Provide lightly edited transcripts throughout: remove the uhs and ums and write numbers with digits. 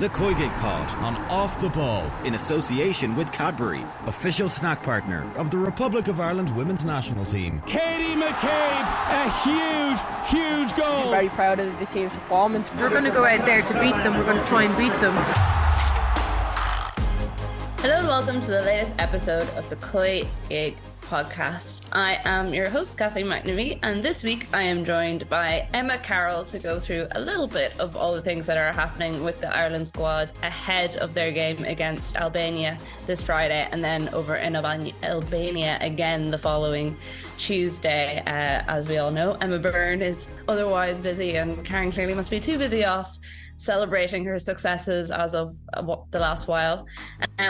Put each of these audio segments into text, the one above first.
the COYGIG Pod on Off the Ball in association with Cadbury, official snack partner of the Republic of Ireland women's national team. Katie McCabe, a huge goal. I'm very proud of the team's performance. We're going to go out there to beat them. We're going to try and beat them. Hello and welcome to the latest episode of the COYGIG podcast. I am your host, Kathleen McNamee, and this week I am joined by Emma Carroll to go through a little bit of all the things that are happening with the Ireland squad ahead of their game against Albania this Friday, and then over in Albania again the following Tuesday. As we all know, Emma Byrne is otherwise busy, and Karen clearly must be too busy off celebrating her successes as of the last while.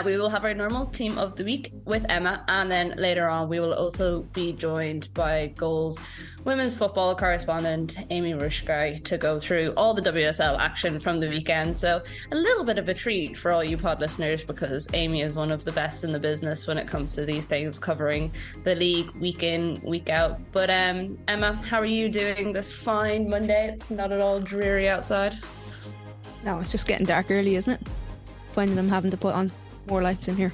We will have our normal team of the week with Emma, and then later on we will also be joined by Goals women's football correspondent Ameé Ruszkai to go through all the WSL action from the weekend. So a little bit of a treat for all you pod listeners, because Aimee is one of the best in the business when it comes to these things, covering the league week in, week out. But Emma, how are you doing this fine Monday? It's not at all dreary outside. No, it's just getting dark early, isn't it? Finding them having to put on more lights in here.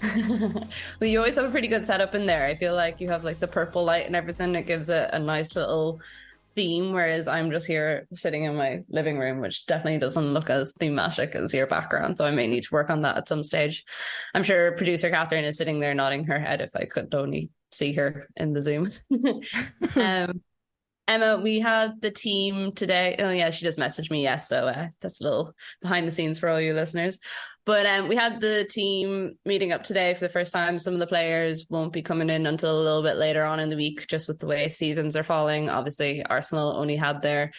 Well, you always have a pretty good setup in there. I feel like you have like the purple light and everything. It gives it a nice little theme, whereas I'm just here sitting in my living room, which definitely doesn't look as thematic as your background. So I may need to work on that at some stage. I'm sure producer Catherine is sitting there nodding her head if I could only see her in the Zoom. Emma, we had the team today. Oh yeah, she just messaged me. Yes, so that's a little behind the scenes for all you listeners. But we had the team meeting up today for the first time. Some of the players won't be coming in until a little bit later on in the week, just with the way seasons are falling. Obviously, Arsenal only had their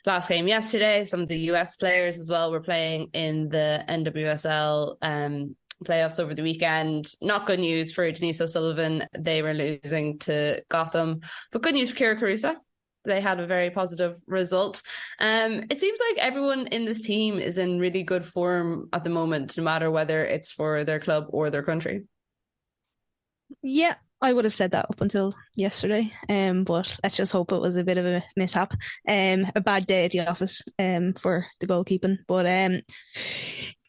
last game yesterday. Some of the US players as well were playing in the NWSL playoffs over the weekend. Not good news for Denise O'Sullivan. They were losing to Gotham. But good news for Kira Carusa. They had a very positive result. It seems like everyone in this team is in really good form at the moment, no matter whether it's for their club or their country. Yeah, I would have said that up until yesterday. But let's just hope it was a bit of a mishap. A bad day at the office for the goalkeeping. But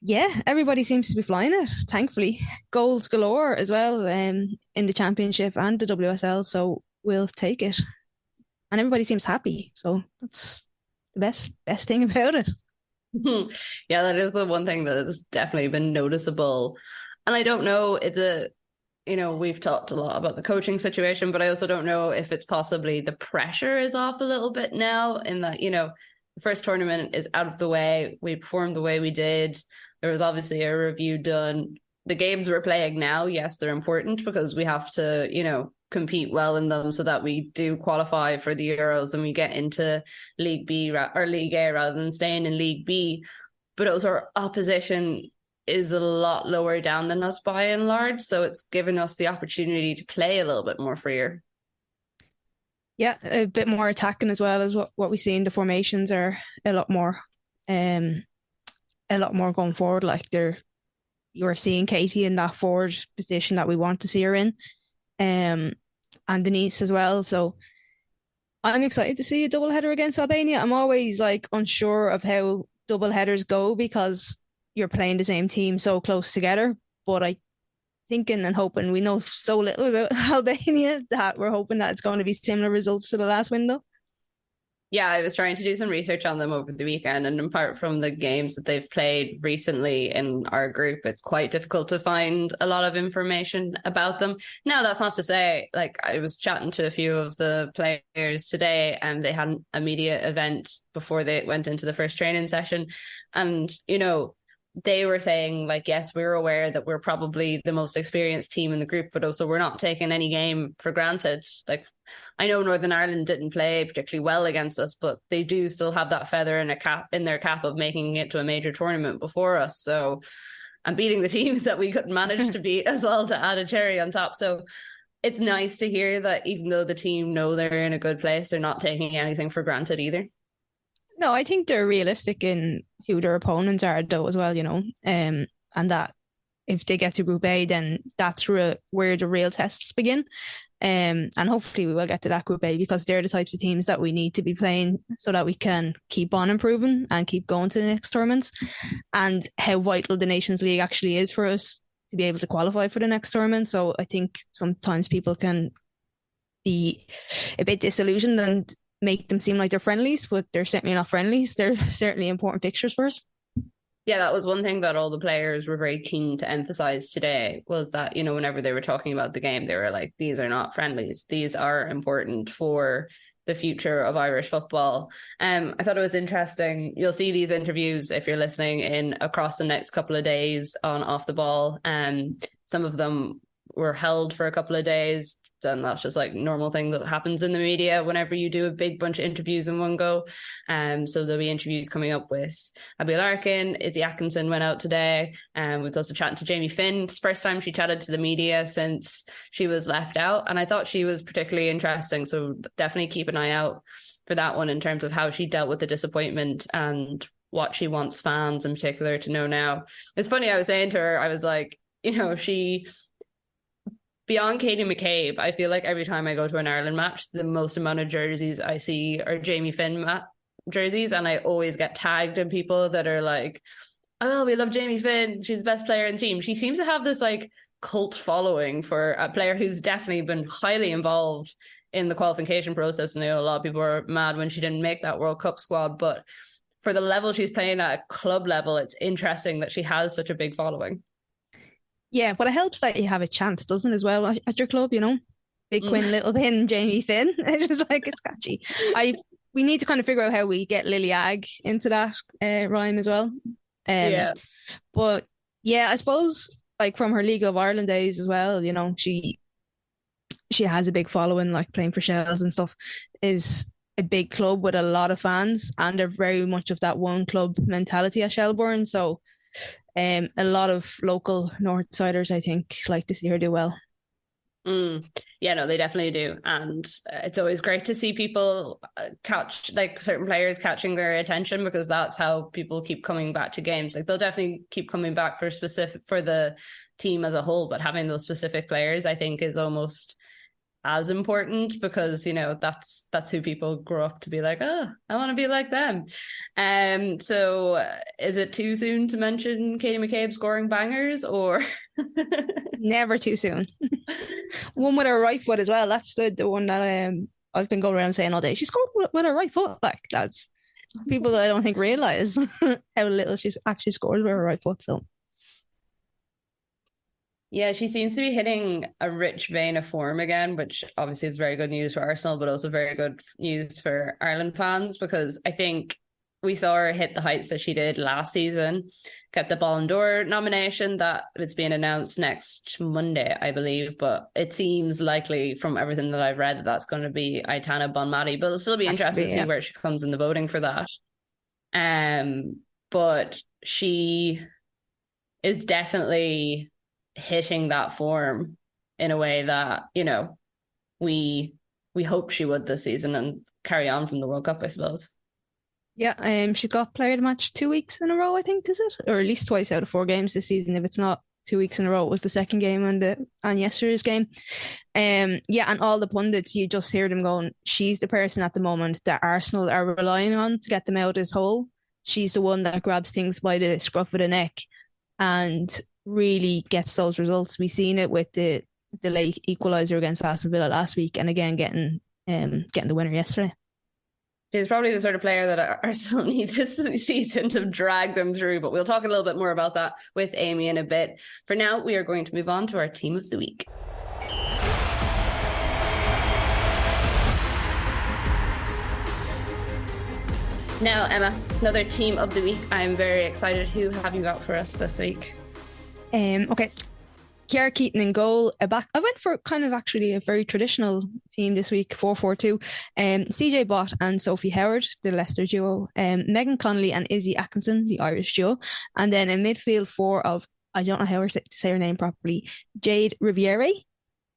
yeah, everybody seems to be flying it, thankfully. Goals galore as well in the Championship and the WSL, so we'll take it. And everybody seems happy, so that's the best thing about it. Yeah, that is the one thing that has definitely been noticeable. And I don't know, we've talked a lot about the coaching situation, but I also don't know if it's possibly the pressure is off a little bit now, in that, the first tournament is out of the way. We performed the way we did. There was obviously a review done. The games we're playing now, yes, they're important because we have to, compete well in them so that we do qualify for the Euros and we get into League B or League A rather than staying in League B. But also our opposition is a lot lower down than us by and large, so it's given us the opportunity to play a little bit more freer. Yeah, a bit more attacking as well as what we see in the formations are a lot more going forward. Like you're seeing Katie in that forward position that we want to see her in. And Denise as well. So I'm excited to see a doubleheader against Albania. I'm always unsure of how doubleheaders go because you're playing the same team so close together. But I thinking and hoping, we know so little about Albania that we're hoping that it's going to be similar results to the last window. Yeah, I was trying to do some research on them over the weekend, and apart from the games that they've played recently in our group, it's quite difficult to find a lot of information about them. Now, that's not to say, I was chatting to a few of the players today, and they had a media event before they went into the first training session, and, they were saying, yes, we're aware that we're probably the most experienced team in the group, but also we're not taking any game for granted. I know Northern Ireland didn't play particularly well against us, but they do still have that feather in their cap of making it to a major tournament before us. So, and beating the teams that we couldn't manage to beat as well, to add a cherry on top. So it's nice to hear that even though the team know they're in a good place, they're not taking anything for granted either. No, I think they're realistic in who their opponents are, though, as well, and that if they get to Group A, then that's where the real tests begin. And hopefully we will get to that Group A, because they're the types of teams that we need to be playing so that we can keep on improving and keep going to the next tournaments. And how vital the Nations League actually is for us to be able to qualify for the next tournament. So I think sometimes people can be a bit disillusioned and make them seem like they're friendlies, but they're certainly not friendlies. They're certainly important fixtures for us. Yeah, that was one thing that all the players were very keen to emphasize today, was that, you know, whenever they were talking about the game, they were like, these are not friendlies. These are important for the future of Irish football. I thought it was interesting. You'll see these interviews if you're listening in across the next couple of days on Off the Ball. Some of them were held for a couple of days, and that's just like normal thing that happens in the media whenever you do a big bunch of interviews in one go. So there'll be interviews coming up with Ameé Larkin. Izzy Atkinson went out today, and was also chatting to Jamie Finn. It's the first time she chatted to the media since she was left out, and I thought she was particularly interesting, so definitely keep an eye out for that one in terms of how she dealt with the disappointment and what she wants fans in particular to know now. It's funny, I was saying to her, I was like, you know, beyond Katie McCabe, I feel like every time I go to an Ireland match, the most amount of jerseys I see are Jamie Finn jerseys, and I always get tagged in people that are like, oh, we love Jamie Finn, she's the best player in the team. She seems to have this like cult following for a player who's definitely been highly involved in the qualification process. And I know a lot of people were mad when she didn't make that World Cup squad, but for the level she's playing at club level, it's interesting that she has such a big following. Yeah, but it helps that you have a chance, doesn't it, as well, at your club, you know? Big Quinn, little pin, Jamie Finn. It's just like, it's catchy. We need to kind of figure out how we get Lily Agg into that rhyme as well. Yeah. But yeah, I suppose like from her League of Ireland days as well, you know, she has a big following, like playing for Shells and stuff, is a big club with a lot of fans, and they're very much of that one club mentality at Shelbourne. So a lot of local Northsiders, I think, like to see her do well. Yeah, no, they definitely do. And it's always great to see people catch, like certain players catching their attention, because that's how people keep coming back to games. Like they'll definitely keep coming back for the team as a whole, but having those specific players, I think, is almost as important, because, you know, that's who people grow up to be like, oh, I want to be like them. So is it too soon to mention Katie McCabe scoring bangers, or never too soon? One with her right foot as well. That's the one that I've been going around saying all day. She scored with her right foot. Like, that's people I don't think realise how little she's actually scored with her right foot. So yeah, she seems to be hitting a rich vein of form again, which obviously is very good news for Arsenal, but also very good news for Ireland fans, because I think we saw her hit the heights that she did last season, get the Ballon d'Or nomination that it's being announced next Monday, I believe, but it seems likely from everything that I've read that that's going to be Aitana Bonmati, but it'll still be interesting to see where she comes in the voting for that. But she is definitely hitting that form in a way that, you know, we hope she would this season and carry on from the World Cup, I suppose. Yeah, she got player of the match 2 weeks in a row, I think, is it? Or at least twice out of 4 games this season. If it's not 2 weeks in a row, it was the second game and yesterday's game. Yeah, and all the pundits, you just hear them going, she's the person at the moment that Arsenal are relying on to get them out of this hole. She's the one that grabs things by the scruff of the neck and really gets those results. We've seen it with the late equaliser against Aston Villa last week, and again getting the winner yesterday. She's probably the sort of player that Arsenal need this season to drag them through, but we'll talk a little bit more about that with Amy in a bit. For now, we are going to move on to our team of the week. Now, Emma, another team of the week. I'm very excited. Who have you got for us this week? Okay. Kiara Keaton in goal. I went for kind of actually a very traditional team this week, 4-4-2. CJ Bott and Sophie Howard, the Leicester duo. Megan Connolly and Izzy Atkinson, the Irish duo. And then a midfield 4 of, I don't know how to say her name properly, Jade Riviere.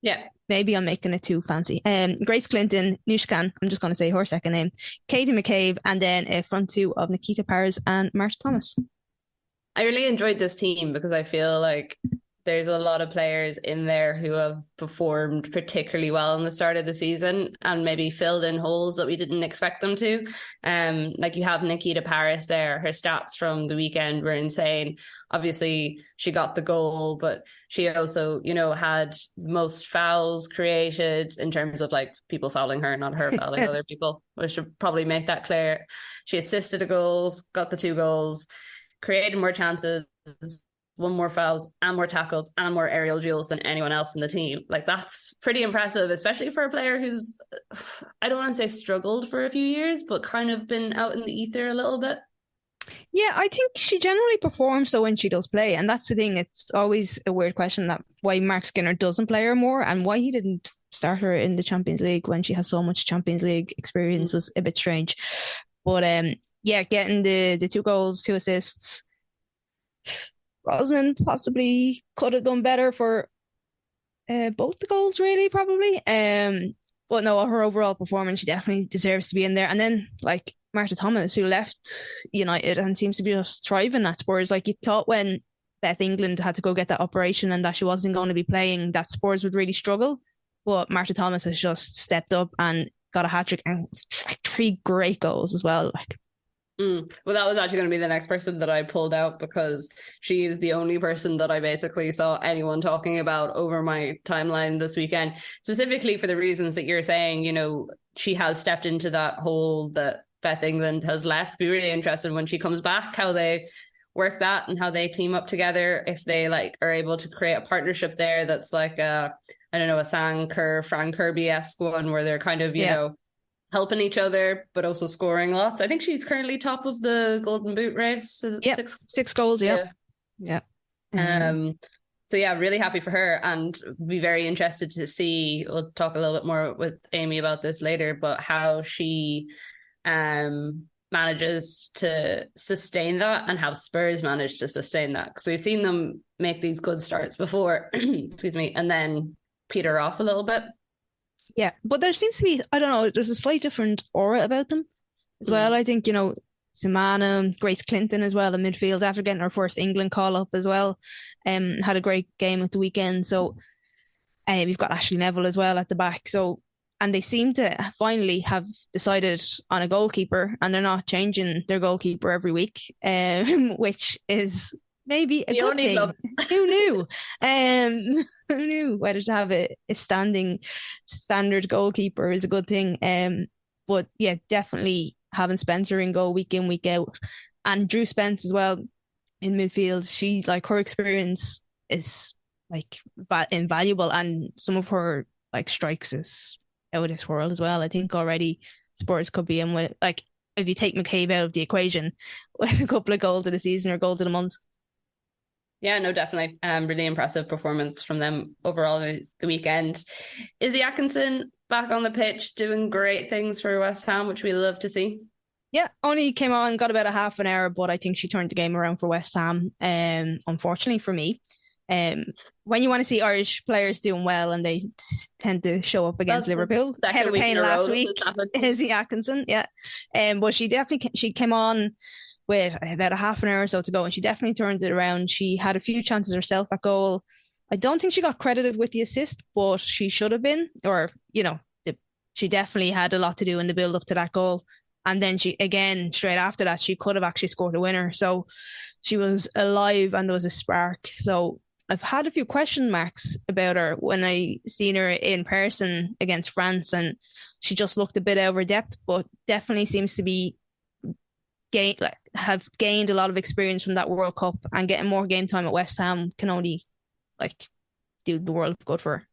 Yeah. Maybe I'm making it too fancy. Grace Clinton, Nushkan, I'm just going to say her second name, Katie McCabe, and then a front 2 of Nikita Pars and Marta Thomas. I really enjoyed this team because I feel like there's a lot of players in there who have performed particularly well in the start of the season and maybe filled in holes that we didn't expect them to. Like you have Nikita Paris there. Her stats from the weekend were insane. Obviously, she got the goal, but she also, you know, had most fouls created in terms of like people fouling her, not her fouling other people. We should probably make that clear. She assisted the goals, got the 2 goals, created more chances, won more fouls and more tackles and more aerial duels than anyone else in the team. Like that's pretty impressive, especially for a player who's, I don't want to say struggled for a few years, but kind of been out in the ether a little bit. Yeah, I think she generally performs so when she does play. And that's the thing. It's always a weird question that why Mark Skinner doesn't play her more and why he didn't start her in the Champions League when she has so much Champions League experience was a bit strange. But yeah, getting the 2 goals, 2 assists. Rosalind possibly could have done better for both the goals, really, probably. But no, her overall performance, she definitely deserves to be in there. And then, like, Marta Thomas, who left United and seems to be just thriving at Spurs. Like, you thought when Beth England had to go get that operation and that she wasn't going to be playing, that Spurs would really struggle. But Marta Thomas has just stepped up and got a hat-trick and 3 great goals as well. Like, Well, that was actually going to be the next person that I pulled out because she is the only person that I basically saw anyone talking about over my timeline this weekend, specifically for the reasons that you're saying. You know, she has stepped into that hole that Beth England has left. Be really interested when she comes back, how they work that and how they team up together. If they like are able to create a partnership there that's like a Sang Kerr, Fran Kirby-esque one where they're kind of, you know, helping each other, but also scoring lots. I think she's currently top of the Golden Boot race. Yeah, 6 goals. Yeah. So yeah, really happy for her and be very interested to see. We'll talk a little bit more with Amy about this later, but how she manages to sustain that and how Spurs manage to sustain that. Because we've seen them make these good starts before, excuse me, and then peter off a little bit. Yeah, but there seems to be, I don't know, there's a slight different aura about them as well. I think, you know, Simana, Grace Clinton as well in midfield after getting her first England call up as well. Had a great game at the weekend. So we've got Ashley Neville as well at the back. So, and they seem to finally have decided on a goalkeeper and they're not changing their goalkeeper every week, which is maybe a good thing. Who knew? Who knew whether to have a standard goalkeeper is a good thing. But yeah, definitely having Spencer in goal week in, week out, and Drew Spence as well in midfield. She's like, her experience is like invaluable, and some of her like strikes is out of this world as well. I think already Spurs could be in with, like, if you take McCabe out of the equation, with a couple of goals of the season or goals of the month. Yeah, no, definitely. Really impressive performance from them overall the weekend. Izzy Atkinson back on the pitch doing great things for West Ham, which we love to see. Yeah, only came on, got about a half an hour, but I think she turned the game around for West Ham. Unfortunately for me, when you want to see Irish players doing well and they tend to show up against Liverpool, head of pain last week, Izzy Atkinson. Yeah, but she came on with about a half an hour or so to go, and she definitely turned it around. She had a few chances herself at goal. I don't think she got credited with the assist, but she should have been, or, you know, she definitely had a lot to do in the build up to that goal. And then she, again, straight after that, she could have actually scored a winner. So she was alive and there was a spark. So I've had a few question marks about her when I seen her in person against France, and she just looked a bit out of her depth, but definitely seems to be have gained a lot of experience from that World Cup, and getting more game time at West Ham can only like do the world of good for her.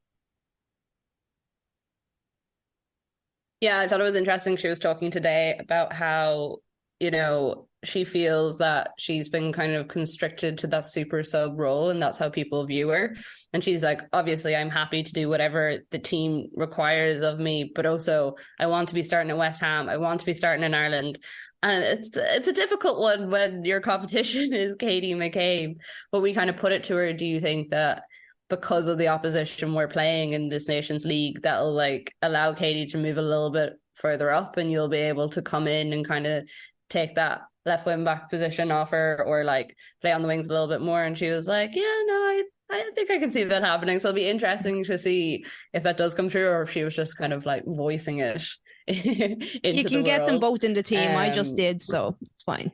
Yeah, I thought it was interesting. She was talking today about how, you know, she feels that she's been kind of constricted to that super sub role, and that's how people view her. And she's like, obviously, I'm happy to do whatever the team requires of me, but also I want to be starting at West Ham. I want to be starting in Ireland. And it's a difficult one when your competition is Katie McCabe. But we kind of put it to her, do you think that because of the opposition we're playing in this Nations League, that'll like allow Katie to move a little bit further up and you'll be able to come in and kind of take that left wing back position off her or like play on the wings a little bit more. And she was like, yeah, no, I think I can see that happening. So it'll be interesting to see if that does come true or if she was just kind of like voicing it. You can get them both in the team. I just did, so it's fine.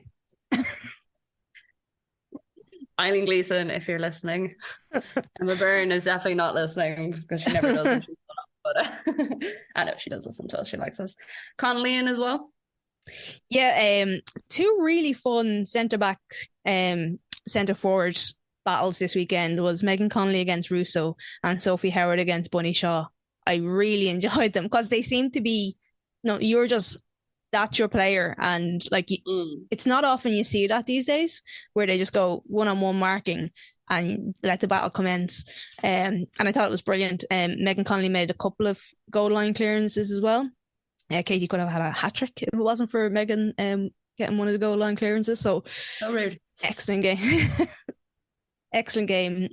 Eileen Gleeson, if you're listening. Emma Byrne is definitely not listening because she never does when she's but I know she does listen to us. She likes us. Connolly in as well. Yeah, two really fun centre-back, centre-forward battles this weekend was Megan Connolly against Russo and Sophie Howard against Bunny Shaw. I really enjoyed them because they seem to be, that's your player. And like, it's not often you see that these days where they just go one-on-one marking and let the battle commence. And I thought it was brilliant. Megan Connolly made a couple of goal line clearances as well. Katie could have had a hat-trick if it wasn't for Megan getting one of the goal line clearances. So rude. Excellent game. Excellent game.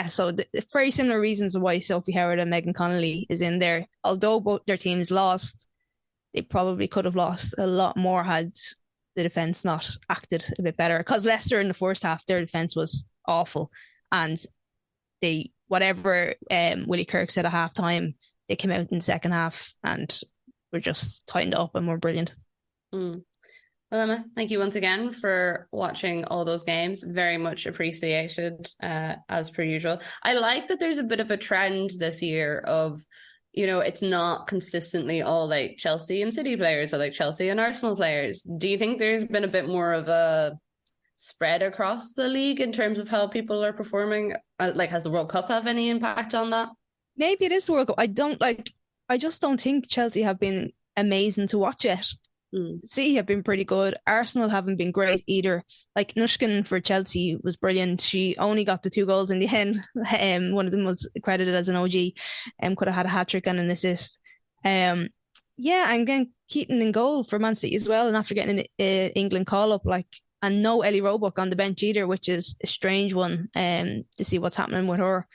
So very similar reasons why Sophie Howard and Megan Connolly is in there. Although both their teams lost, they probably could have lost a lot more had the defence not acted a bit better. Because Leicester in the first half, their defence was awful. And whatever Willie Kirk said at half time, they came out in the second half and were just tightened up and were brilliant. Well, Emma, thank you once again for watching all those games. Very much appreciated, as per usual. I like that there's a bit of a trend this year of, it's not consistently all like Chelsea and City players or like Chelsea and Arsenal players. Do you think there's been a bit more of a spread across the league in terms of how people are performing? Like, has the World Cup have any impact on that? Maybe it is the World Cup. I just don't think Chelsea have been amazing to watch yet. City have been pretty good. Arsenal haven't been great either. Like Nushkin for Chelsea was brilliant. She only got the 2 goals in the end. One of them was credited as an OG. Could have had a hat-trick and an assist. And again, Keaton in goal for Man City as well. And after getting an England call-up, and no Ellie Roebuck on the bench either, which is a strange one to see what's happening with her.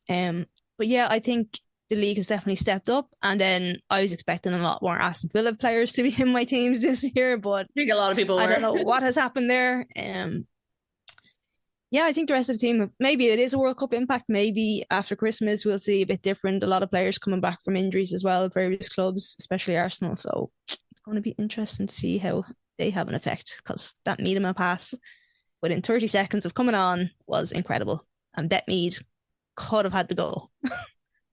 But yeah, I think the league has definitely stepped up. And then I was expecting a lot more Aston Villa players to be in my teams this year, but I think a lot of people I don't know what has happened there. I think the rest of the team, maybe it is a World Cup impact. Maybe after Christmas we'll see a bit different. A lot of players coming back from injuries as well at various clubs, especially Arsenal. So it's going to be interesting to see how they have an effect, because that Miedema pass within 30 seconds of coming on was incredible. And Bet Mead could have had the goal.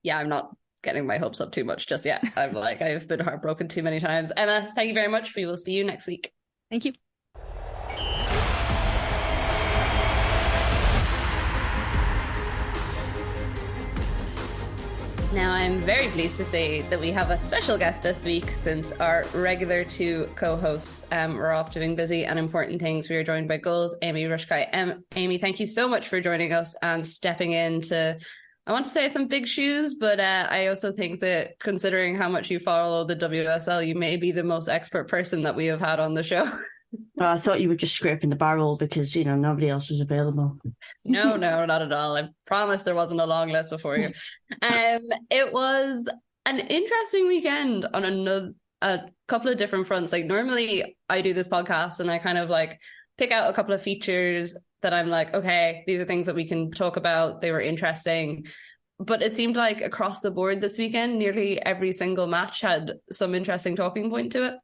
Yeah, I'm not getting my hopes up too much just yet. I've been heartbroken too many times. Emma, thank you very much. We will see you next week. Thank you. Now, I'm very pleased to say that we have a special guest this week, since our regular 2 co-hosts are off doing busy and important things. We are joined by Goals, Ameé Ruszkai. Amy, thank you so much for joining us and stepping into, I want to say, some big shoes, but I also think that considering how much you follow the WSL, you may be the most expert person that we have had on the show. Well, I thought you were just scraping the barrel because, nobody else was available. No, not at all. I promise there wasn't a long list before you. It was an interesting weekend on a couple of different fronts. Like, normally I do this podcast and I kind of pick out a couple of features that I'm like, okay, these are things that we can talk about. They were interesting. But it seemed like across the board this weekend, nearly every single match had some interesting talking point to it.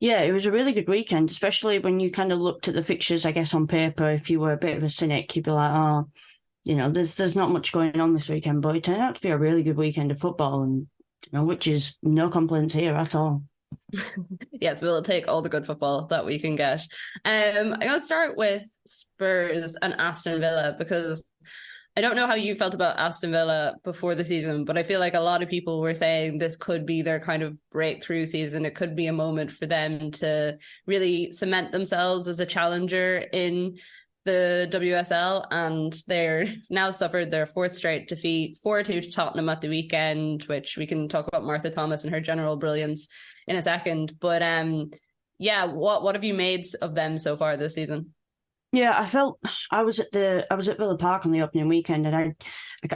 Yeah, it was a really good weekend, especially when you kind of looked at the fixtures, I guess, on paper. If you were a bit of a cynic, you'd be like, there's not much going on this weekend. But it turned out to be a really good weekend of football, and which is no complaints here at all. Yes, we'll take all the good football that we can get. I'm going to start with Spurs and Aston Villa, because I don't know how you felt about Aston Villa before the season, but I feel like a lot of people were saying this could be their kind of breakthrough season. It could be a moment for them to really cement themselves as a challenger in the WSL, and they're now suffered their 4th straight defeat, 4-2 to Tottenham at the weekend, which we can talk about Martha Thomas and her general brilliance in a second. But what have you made of them so far this season? Yeah, I was at Villa Park on the opening weekend, and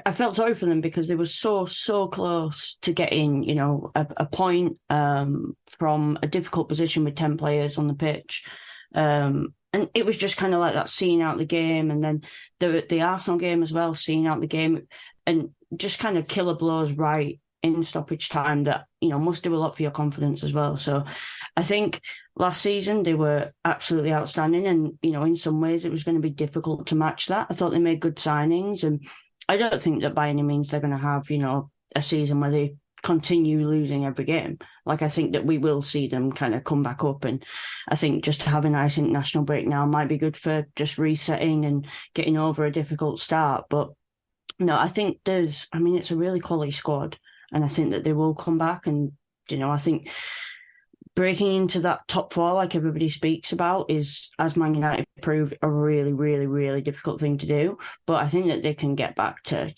I felt sorry for them because they were so close to getting, a point from a difficult position with 10 players on the pitch. And it was just kind of like that, seeing out the game, and then the Arsenal game as well, seeing out the game, and just kind of killer blows right in stoppage time that, must do a lot for your confidence as well. So I think last season they were absolutely outstanding, and, in some ways it was going to be difficult to match that. I thought they made good signings, and I don't think that by any means they're going to have, a season where they continue losing every game. Like, I think that we will see them kind of come back up, and I think just to have a nice international break now might be good for just resetting and getting over a difficult start. But no, I think it's a really quality squad, and I think that they will come back. And, I think breaking into that top four, like everybody speaks about, is, as Man United proved, a really, really, really difficult thing to do. But I think that they can get back to,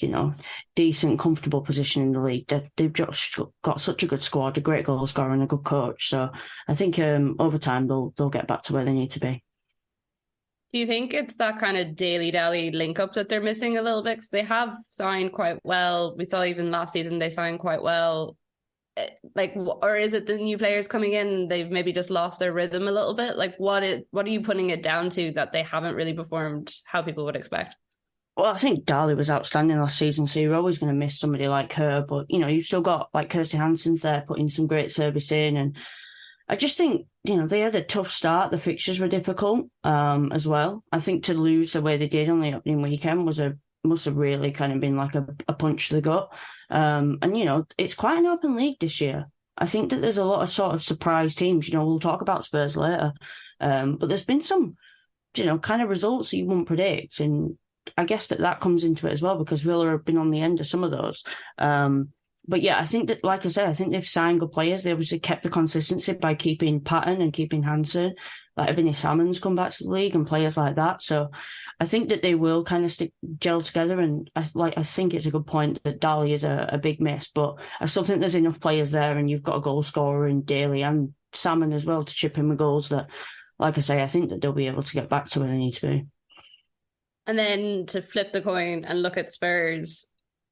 decent, comfortable position in the league. They've just got such a good squad, a great goal scorer and a good coach. So I think over time they'll get back to where they need to be. Do you think it's that kind of daily link up that they're missing a little bit? Because they have signed quite well. We saw even last season they signed quite well. Or is it the new players coming in, they've maybe just lost their rhythm a little bit? Like, what are you putting it down to that they haven't really performed how people would expect? Well, I think Dali was outstanding last season, so you're always going to miss somebody like her. But, you've still got, like, Kirsty Hansen's there putting some great service in. And I just think, they had a tough start. The fixtures were difficult as well. I think to lose the way they did on the opening weekend must have really kind of been like a punch to the gut. And, it's quite an open league this year. I think that there's a lot of sort of surprise teams. We'll talk about Spurs later. But there's been some, kind of results that you wouldn't predict. And I guess that comes into it as well, because Villa have been on the end of some of those. But yeah, I think that, like I said, I think they've signed good players. They obviously kept the consistency by keeping Patton and keeping Hansen. Like Ebony Salmon's come back to the league and players like that. So I think that they will kind of gel together. And I think it's a good point that Dali is a big miss, but I still think there's enough players there, and you've got a goal scorer in Daly and Salmon as well to chip in with goals that, like I say, I think that they'll be able to get back to where they need to be. And then to flip the coin and look at Spurs,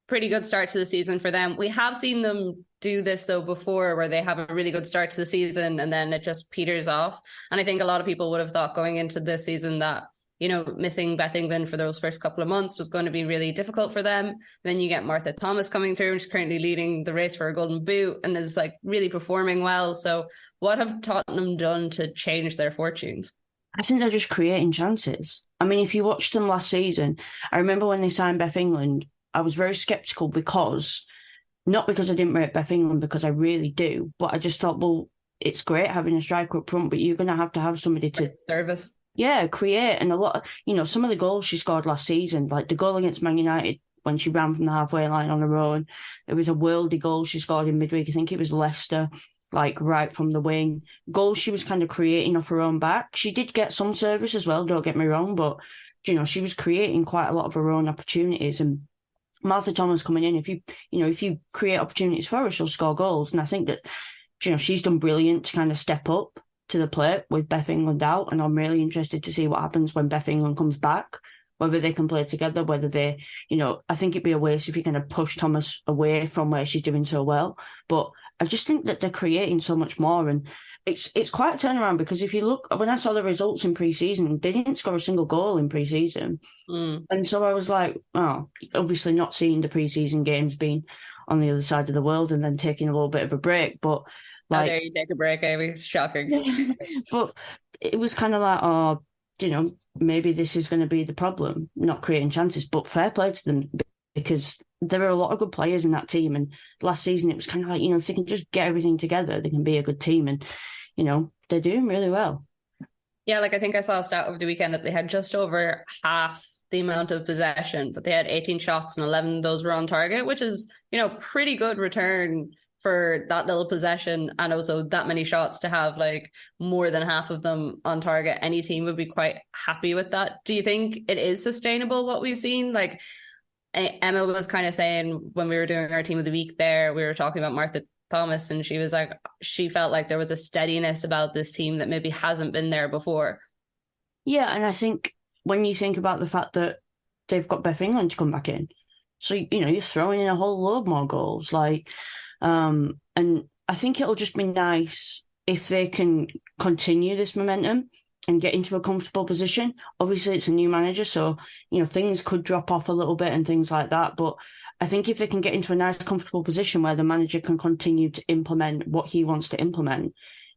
pretty good start to the season for them. We have seen them do this though before, where they have a really good start to the season and then it just peters off. And I think a lot of people would have thought going into this season that, missing Beth England for those first couple of months was going to be really difficult for them. Then you get Martha Thomas coming through, and she's currently leading the race for a golden boot and is like really performing well. So what have Tottenham done to change their fortunes? I think they're just creating chances. I mean, if you watched them last season, I remember when they signed Beth England, I was very sceptical not because I didn't rate Beth England, because I really do, but I just thought, well, it's great having a striker up front, but you're going to have somebody to service. Yeah, create. And a lot of, some of the goals she scored last season, like the goal against Man United when she ran from the halfway line on her own, there was a worldy goal she scored in midweek. I think it was Leicester, like right from the wing. Goals she was kind of creating off her own back. She did get some service as well, don't get me wrong, but, she was creating quite a lot of her own opportunities. And Martha Thomas coming in, if you create opportunities for her, she'll score goals. And I think that, she's done brilliant to kind of step up to the plate with Beth England out. And I'm really interested to see what happens when Beth England comes back, whether they can play together, whether they, I think it'd be a waste if you kind of push Thomas away from where she's doing so well. But I just think that they're creating so much more. And it's quite a turnaround, because if you look, when I saw the results in pre-season, they didn't score a single goal in pre-season. And so I was like, obviously not seeing the pre-season games being on the other side of the world and then taking a little bit of a break. But how dare you take a break, Amy? Shocking. But it was kind of like, maybe this is going to be the problem, not creating chances. But fair play to them, because there are a lot of good players in that team. And last season, it was kind of like, if they can just get everything together, they can be a good team. And, they're doing really well. Yeah, I think I saw a stat over the weekend that they had just over half the amount of possession, but they had 18 shots and 11 of those were on target, which is, pretty good return for that little possession, and also that many shots to have more than half of them on target. Any team would be quite happy with that. Do you think it is sustainable, what we've seen? Emma was kind of saying when we were doing our team of the week there, we were talking about Martha Thomas, and she was like, she felt like there was a steadiness about this team that maybe hasn't been there before. Yeah, and I think when you think about the fact that they've got Beth England to come back in. So, you're throwing in a whole load more goals. And I think it'll just be nice if they can continue this momentum and get into a comfortable position. Obviously, it's a new manager, so, things could drop off a little bit and things like that. But I think if they can get into a nice, comfortable position where the manager can continue to implement what he wants to implement,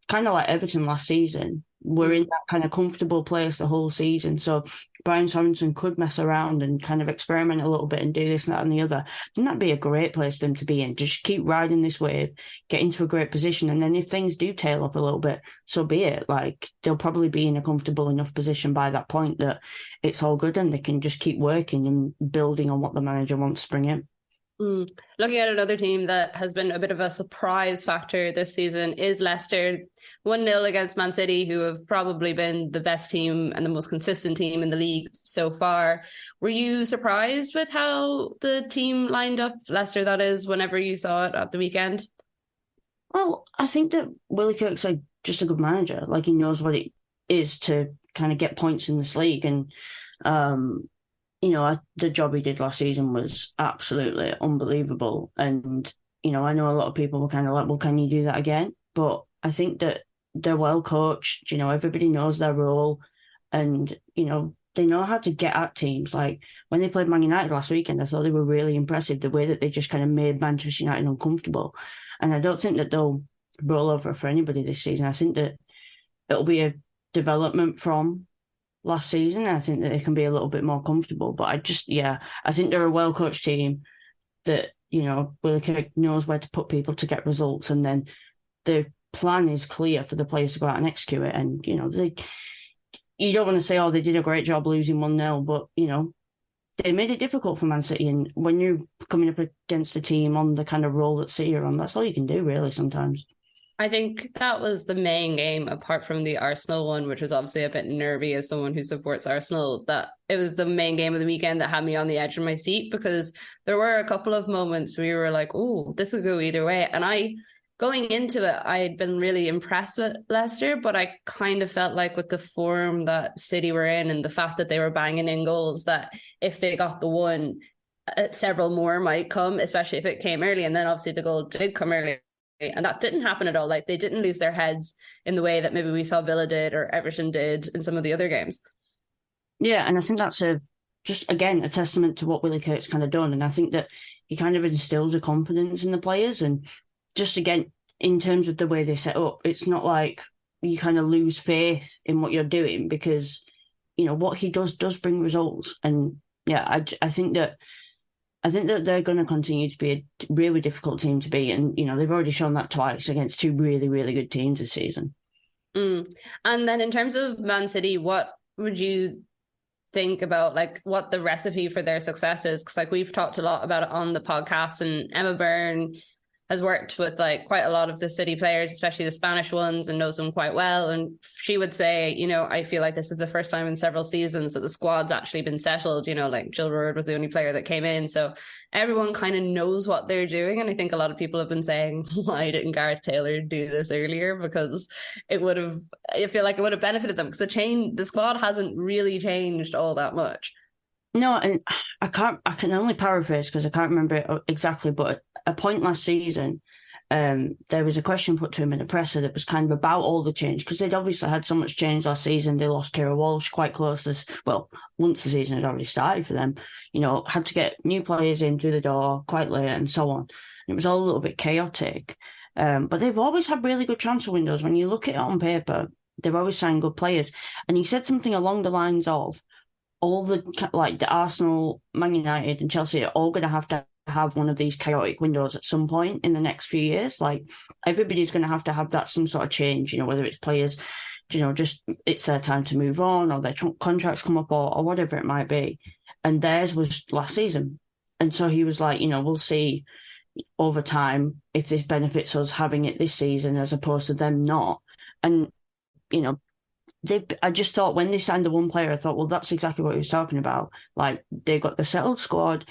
kind of like Everton last season, we're in that kind of comfortable place the whole season. So Brian Sorensen could mess around and kind of experiment a little bit and do this and that and the other. Wouldn't that be a great place for them to be in? Just keep riding this wave, get into a great position. And then if things do tail off a little bit, so be it. They'll probably be in a comfortable enough position by that point that it's all good and they can just keep working and building on what the manager wants to bring in. Looking at another team that has been a bit of a surprise factor this season is Leicester. 1-0 against Man City, who have probably been the best team and the most consistent team in the league so far. Were you surprised with how the team lined up, Leicester that is, whenever you saw it at the weekend? Well, I think that Willie Kirk's just a good manager. He knows what it is to kind of get points in this league. And the job he did last season was absolutely unbelievable. And, I know a lot of people were kind of like, well, can you do that again? But I think that they're well coached. Everybody knows their role and, they know how to get at teams. When they played Man United last weekend, I thought they were really impressive, the way that they just kind of made Manchester United uncomfortable. And I don't think that they'll roll over for anybody this season. I think that it'll be a development from last season. I think that they can be a little bit more comfortable. But I think they're a well-coached team that, Willie Kirk knows where to put people to get results. And then the plan is clear for the players to go out and execute it. And, you don't want to say, oh, they did a great job losing 1-0, but, they made it difficult for Man City. And when you're coming up against a team on the kind of role that City are on, that's all you can do, really, sometimes. I think that was the main game, apart from the Arsenal one, which was obviously a bit nervy as someone who supports Arsenal, that it was the main game of the weekend that had me on the edge of my seat, because there were a couple of moments where we were like, oh, this could go either way. And going into it, I had been really impressed with Leicester, but I kind of felt like with the form that City were in and the fact that they were banging in goals, that if they got the one, several more might come, especially if it came early. And then obviously the goal did come early. And that didn't happen at all. They didn't lose their heads in the way that maybe we saw Villa did or Everton did in some of the other games. Yeah, and I think that's just again a testament to what Willie Kirk's kind of done. And I think that he kind of instills a confidence in the players. And just again, in terms of the way they set up, it's not like you kind of lose faith in what you're doing, because, what he does bring results. And yeah, I think that they're going to continue to be a really difficult team to beat. And, they've already shown that twice against two really, really good teams this season. And then in terms of Man City, what would you think about what the recipe for their success is? Because we've talked a lot about it on the podcast, and Emma Byrne has worked with quite a lot of the City players, especially the Spanish ones, and knows them quite well. And she would say, I feel like this is the first time in several seasons that the squad's actually been settled. Jill Roord was the only player that came in. So everyone kind of knows what they're doing. And I think a lot of people have been saying, why didn't Gareth Taylor do this earlier? Because I feel like it would have benefited them, because the squad hasn't really changed all that much. No, and I can only paraphrase because I can't remember it exactly, but at a point last season, there was a question put to him in the presser that was kind of about all the change, because they'd obviously had so much change last season. They lost Kira Walsh quite close once the season had already started for them, had to get new players in through the door quite late and so on. And it was all a little bit chaotic. But they've always had really good transfer windows. When you look at it on paper, they've always signed good players. And he said something along the lines of, all the Arsenal, Man United and Chelsea are all going to have one of these chaotic windows at some point in the next few years. Everybody's going to have that some sort of change, whether it's players, just it's their time to move on, or their contracts come up, or whatever it might be. And theirs was last season. And so he was like, we'll see over time if this benefits us having it this season as opposed to them not. And, I just thought when they signed the one player, I thought, well, that's exactly what he was talking about. They got the settled squad.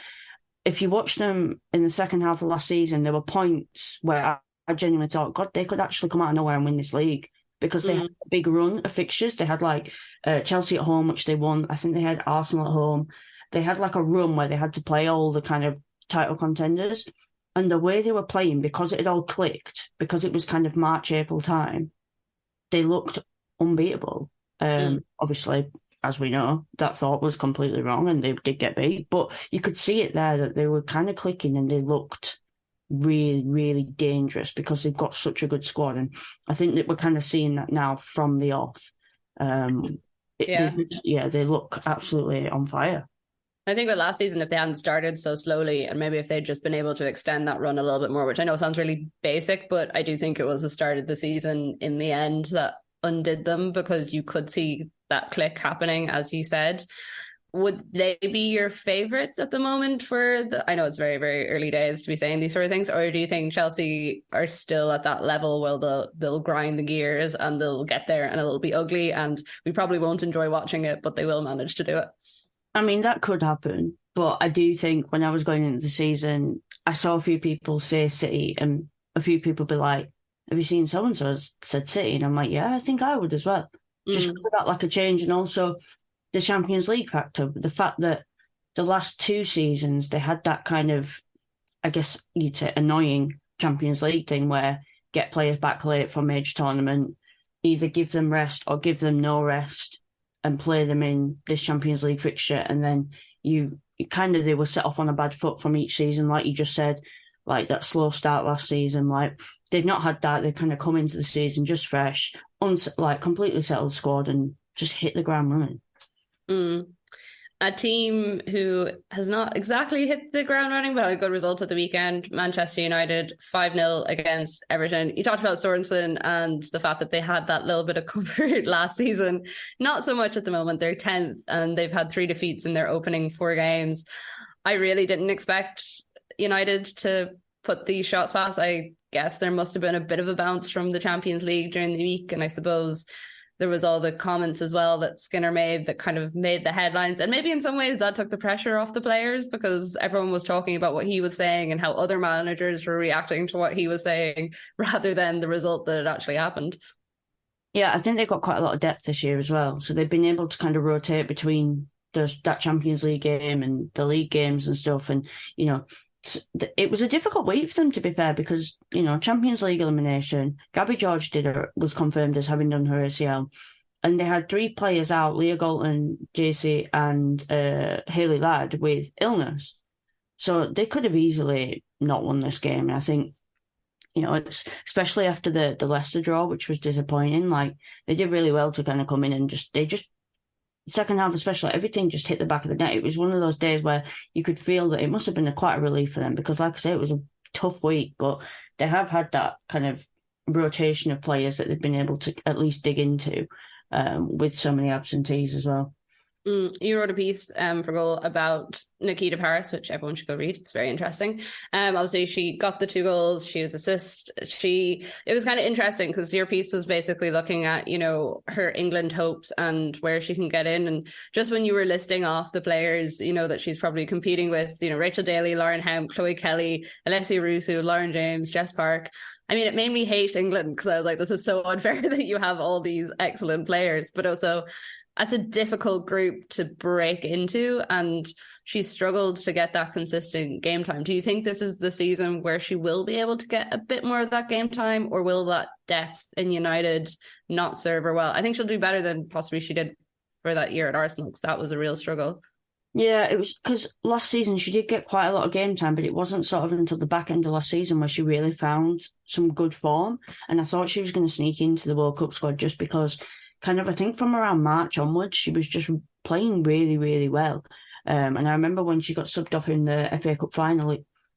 If you watch them in the second half of last season, there were points where I genuinely thought, God, they could actually come out of nowhere and win this league. because they had a big run of fixtures. They had like Chelsea at home, which they won. I think they had Arsenal at home. They had like a run where they had to play all the kind of title contenders. And the way they were playing, because it had all clicked, because it was kind of March, April time, they looked unbeatable. Obviously, as we know, that thought was completely wrong and they did get beat. But you could see it there that they were kind of clicking and they looked really, really dangerous because they've got such a good squad. And I think that we're kind of seeing that now from the off. They look absolutely on fire. I think that last season, if they hadn't started so slowly and maybe if they'd just been able to extend that run a little bit more, which I know sounds really basic, but I do think it was the start of the season in the end that undid them, because you could see that click happening, as you said. Would they be your favourites at the moment I know it's very, very early days to be saying these sort of things, or do you think Chelsea are still at that level where they'll grind the gears and they'll get there and it'll be ugly and we probably won't enjoy watching it, but they will manage to do it? I mean, that could happen, but I do think when I was going into the season, I saw a few people say City and a few people be like, have you seen so-and-so said City? And I'm like, yeah, I think I would as well. Just for that lack of change, and also the Champions League factor, the fact that the last 2 seasons, they had that kind of, I guess you'd say, annoying Champions League thing where get players back late for a major tournament, either give them rest or give them no rest, and play them in this Champions League fixture, and then they were set off on a bad foot from each season, like you just said, like that slow start last season. Like they've not had that. They've kind of come into the season just fresh, completely settled squad, and just hit the ground running. A team who has not exactly hit the ground running, but had a good result at the weekend, Manchester United, 5-0 against Everton. You talked about Sorensen and the fact that they had that little bit of comfort last season. Not so much at the moment. They're 10th and they've had 3 defeats in their opening 4 games. I really didn't expect United to put these shots past. I guess there must have been a bit of a bounce from the Champions League during the week, and I suppose there was all the comments as well that Skinner made that kind of made the headlines. And maybe in some ways that took the pressure off the players, because everyone was talking about what he was saying and how other managers were reacting to what he was saying rather than the result that had actually happened. Yeah, I think they've got quite a lot of depth this year as well. So they've been able to kind of rotate between that Champions League game and the league games and stuff. And, it was a difficult week for them, to be fair, because, Champions League elimination, Gabby George was confirmed as having done her ACL. And they had 3 players out, Leah Galton, JC and Hayley Ladd, with illness. So they could have easily not won this game. And I think, it's especially after the Leicester draw, which was disappointing. Like, they did really well to kind of come in and second half especially, everything just hit the back of the net. It was one of those days where you could feel that it must have been quite a relief for them, because like I say, it was a tough week, but they have had that kind of rotation of players that they've been able to at least dig into with so many absentees as well. You wrote a piece for Goal about Nikita Paris, which everyone should go read. It's very interesting. Obviously, she got the 2 goals. She was assist. It was kind of interesting because your piece was basically looking at, her England hopes and where she can get in. And just when you were listing off the players, that she's probably competing with, Rachel Daly, Lauren Hemp, Chloe Kelly, Alessia Russo, Lauren James, Jess Park. I mean, it made me hate England because I was like, this is so unfair that you have all these excellent players, but also that's a difficult group to break into, and she's struggled to get that consistent game time. Do you think this is the season where she will be able to get a bit more of that game time, or will that depth in United not serve her well? I think she'll do better than possibly she did for that year at Arsenal, because that was a real struggle. Yeah, it was because last season she did get quite a lot of game time, but it wasn't sort of until the back end of last season where she really found some good form. And I thought she was going to sneak into the World Cup squad just because I think from around March onwards, she was just playing really, really well. And I remember when she got subbed off in the FA Cup final,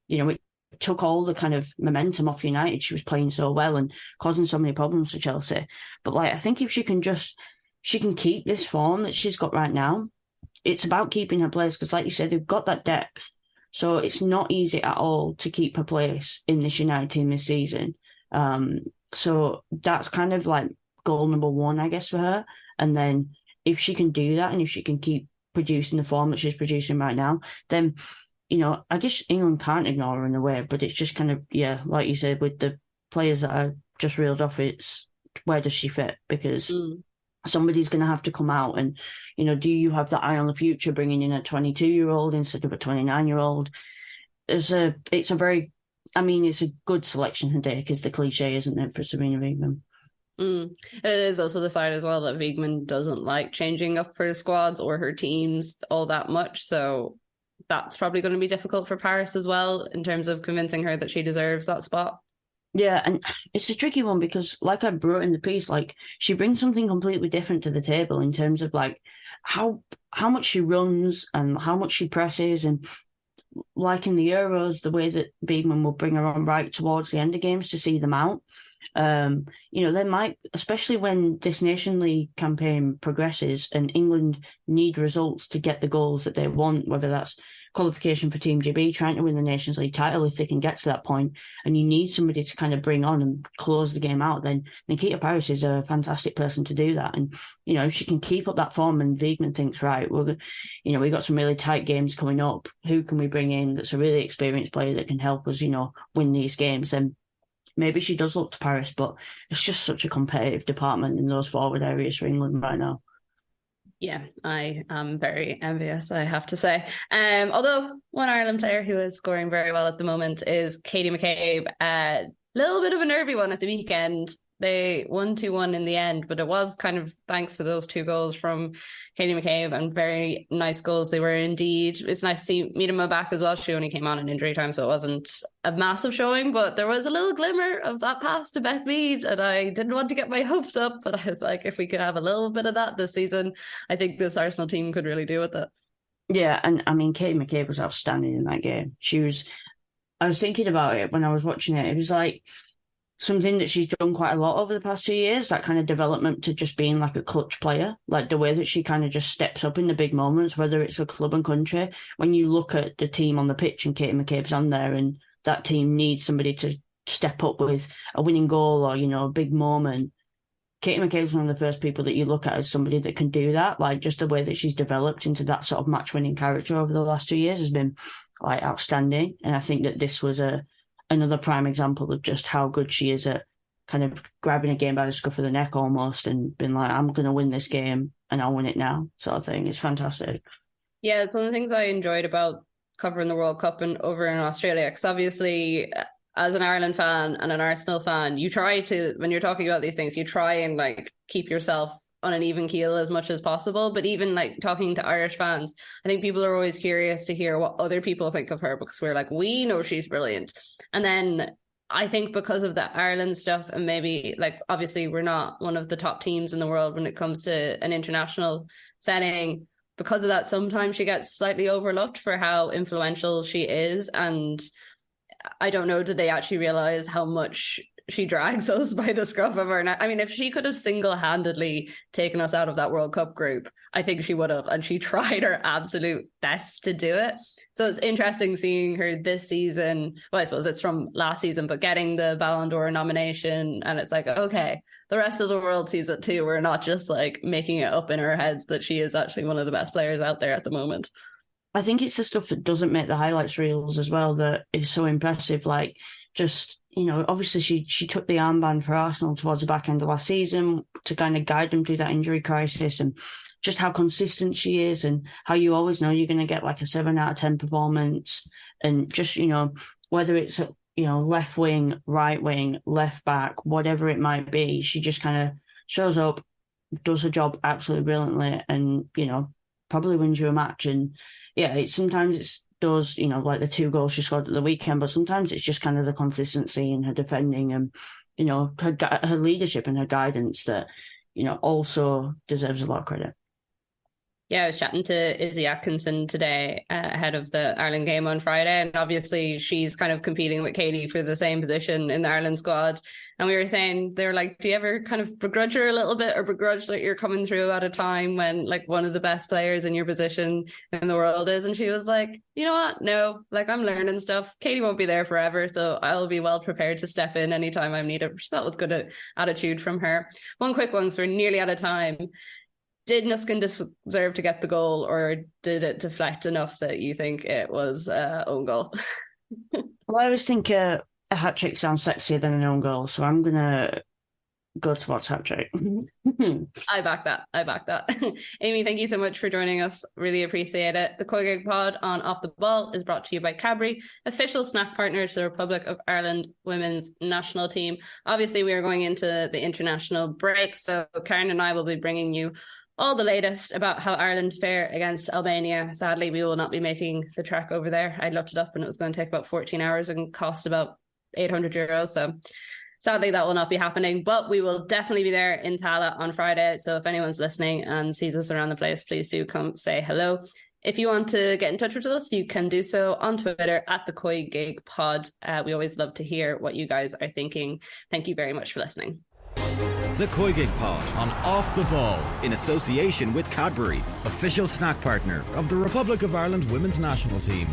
it took all the kind of momentum off United. She was playing so well and causing so many problems for Chelsea. But I think if she can keep this form that she's got right now, it's about keeping her place, because like you said, they've got that depth. So it's not easy at all to keep her place in this United team this season. So that's kind of like goal number 1, I guess, for her. And then if she can do that, and if she can keep producing the form that she's producing right now, then, I guess England can't ignore her in a way, but it's just kind of, like you said, with the players that are just reeled off, it's where does she fit? Because somebody's going to have to come out and, do you have that eye on the future, bringing in a 22-year-old instead of a 29-year-old? It's a good selection to take, is the cliche, isn't it, for Sarina Wiegman? It is also the side as well that Wiegman doesn't like changing up her squads or her teams all that much. So that's probably going to be difficult for Paris as well in terms of convincing her that she deserves that spot. Yeah, and it's a tricky one because, like I wrote in the piece, like she brings something completely different to the table in terms of like how much she runs and how much she presses, and like in the Euros, the way that Wiegman will bring her on right towards the end of games to see them out. They might, especially when this Nation League campaign progresses and England need results to get the goals that they want, whether that's qualification for Team GB, trying to win the Nations League title if they can get to that point, and you need somebody to kind of bring on and close the game out, then Nikita Parris is a fantastic person to do that. And, if she can keep up that form and Wiegman thinks, right, we got some really tight games coming up, who can we bring in that's a really experienced player that can help us, win these games? Then maybe she does look to Paris, but it's just such a competitive department in those forward areas for England right now. Yeah, I am very envious, I have to say. Although one Ireland player who is scoring very well at the moment is Katie McCabe. A little bit of a nervy one at the weekend. They won 2-1 in the end, but it was kind of thanks to those 2 goals from Katie McCabe, and very nice goals they were indeed. It's nice to see Miedema back as well. She only came on in injury time, so it wasn't a massive showing, but there was a little glimmer of that pass to Beth Mead, and I didn't want to get my hopes up, but I was like, if we could have a little bit of that this season, I think this Arsenal team could really do with it. Yeah, and I mean, Katie McCabe was outstanding in that game. I was thinking about it when I was watching it. It was like something that she's done quite a lot over the past 2 years, that kind of development to just being like a clutch player, like the way that she kind of just steps up in the big moments, whether it's a club and country. When you look at the team on the pitch and Katie McCabe's on there, and that team needs somebody to step up with a winning goal or, a big moment, Katie McCabe's one of the first people that you look at as somebody that can do that. Like, just the way that she's developed into that sort of match-winning character over the last 2 years has been like outstanding. And I think that this was another prime example of just how good she is at kind of grabbing a game by the scruff of the neck almost and being like, I'm going to win this game and I'll win it now, sort of thing. It's fantastic. Yeah, it's one of the things I enjoyed about covering the World Cup and over in Australia, because obviously as an Ireland fan and an Arsenal fan, you try to, when you're talking about these things, you try and like keep yourself on an even keel as much as possible. But even like talking to Irish fans, I think people are always curious to hear what other people think of her, because we're like, we know she's brilliant. And then I think because of the Ireland stuff, and maybe like, obviously we're not one of the top teams in the world when it comes to an international setting. Because of that, sometimes she gets slightly overlooked for how influential she is. And I don't know, did they actually realize how much she drags us by the scruff of her neck? I mean, if she could have single-handedly taken us out of that World Cup group, I think she would have, and she tried her absolute best to do it. So it's interesting seeing her this season. Well, I suppose it's from last season, but getting the Ballon d'Or nomination, and it's like, okay, the rest of the world sees it too. We're not just like making it up in our heads that she is actually one of the best players out there at the moment. I think it's the stuff that doesn't make the highlights reels as well that is so impressive. Like, just, obviously she took the armband for Arsenal towards the back end of last season to kind of guide them through that injury crisis, and just how consistent she is, and how you always know you're going to get like a 7 out of 10 performance. And just, whether it's, left wing, right wing, left back, whatever it might be, she just kind of shows up, does her job absolutely brilliantly, and, probably wins you a match. And yeah, sometimes it's those, like the 2 goals she scored at the weekend, but sometimes it's just kind of the consistency in her defending and, her leadership and her guidance that, also deserves a lot of credit. Yeah, I was chatting to Izzy Atkinson today ahead of the Ireland game on Friday, and obviously she's kind of competing with Katie for the same position in the Ireland squad. And we were saying, they were like, do you ever kind of begrudge her a little bit, or begrudge that you're coming through at a time when like one of the best players in your position in the world is? And she was like, you know what? No, like I'm learning stuff. Katie won't be there forever, so I'll be well prepared to step in anytime I'm needed. So that was good attitude from her. One quick one, so we're nearly out of time. Did Nuskin deserve to get the goal, or did it deflect enough that you think it was own goal? Well, I always think a hat-trick sounds sexier than an own goal, so I'm going to go to watch Hat Trick. I back that. Amy, thank you so much for joining us. Really appreciate it. The COYGIG Pod on Off the Ball is brought to you by Cadbury, official snack partner to the Republic of Ireland women's national team. Obviously, we are going into the international break, so Karen and I will be bringing you all the latest about how Ireland fare against Albania. Sadly, we will not be making the trek over there. I looked it up and it was going to take about 14 hours and cost about €800. So sadly, that will not be happening, but we will definitely be there in Tala on Friday. So if anyone's listening and sees us around the place, please do come say hello. If you want to get in touch with us, you can do so on Twitter at the COYGIG Pod. We always love to hear what you guys are thinking. Thank you very much for listening. The COYGIG Pod on Off the Ball in association with Cadbury, official snack partner of the Republic of Ireland women's national team.